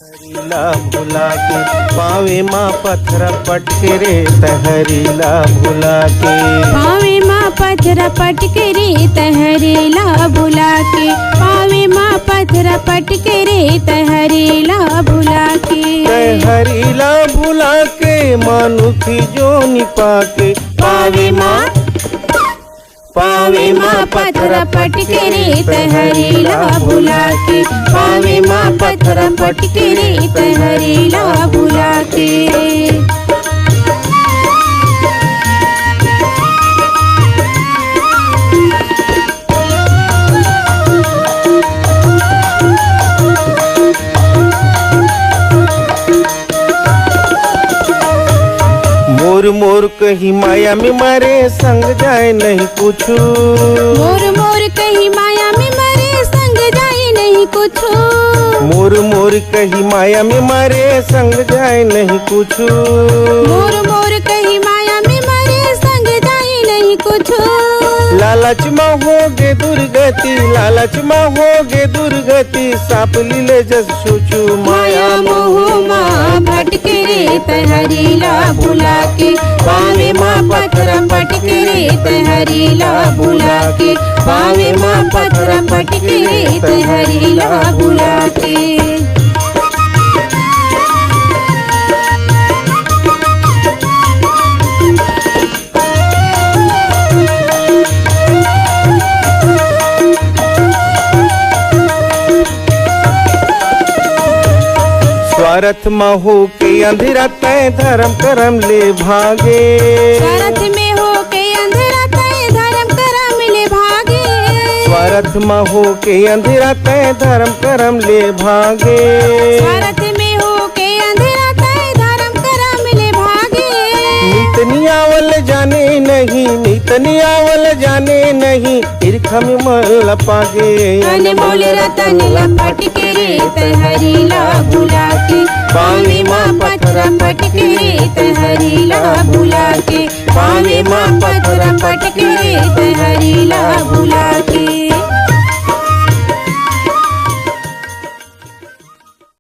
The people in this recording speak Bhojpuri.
हरीला भुला के पावे माँ पत्थर पटके रे तहरीला भुला के पावे माँ पत्थर पटके रे तहरीला भुला के पावे माँ पत्थर पटके रे तहरीला भुला के तहरीला भुला के मानुखी जो निपा के पावे माँ पत्थर पटके रे तहरीला भुला के पावे माँ पत्थर पटके रे तहरीला भुला के मोर मोर कहीं माया में मारे संग जाए नहीं कुछ मोर मोर कहीं माया में मरे संग जाए नहीं कुछ मोर मोर कहीं माया में मारे संग जाए नहीं कुछ मोर मोर कहीं माया में मरे संग जाए नहीं कुछ लालच में होगे दुर्गति लालच में होगे दुर्गति साप लीले जस सोचू माया मोह माँ भटके रे तहरीला भुला के पावे माँ पत्थर पटके रे तहरीला भुला के पावे माँ पत्थर पटके रे तहरीला भुला के स्वार्थ में हो के अंधेरा तय धर्म करम ले भागे स्वार्थ में हो के अंधेरा तय धर्म करम ले भागे स्वार्थ में हो के अंधेरा तय धर्म करम ले भागे स्वार्थ में हो के अंधेरा तय धर्म करम ले भागे नीतनी आवल जाने नहीं नीतनी आवल जाने नहीं ईर्खा में मल पागे अनमोल रतन लपटके रे तहरीला भुला के पावे माँ पत्थर पटके रे तहरीला भुला के पावे माँ पत्थर पटके रे तहरीला भुला के।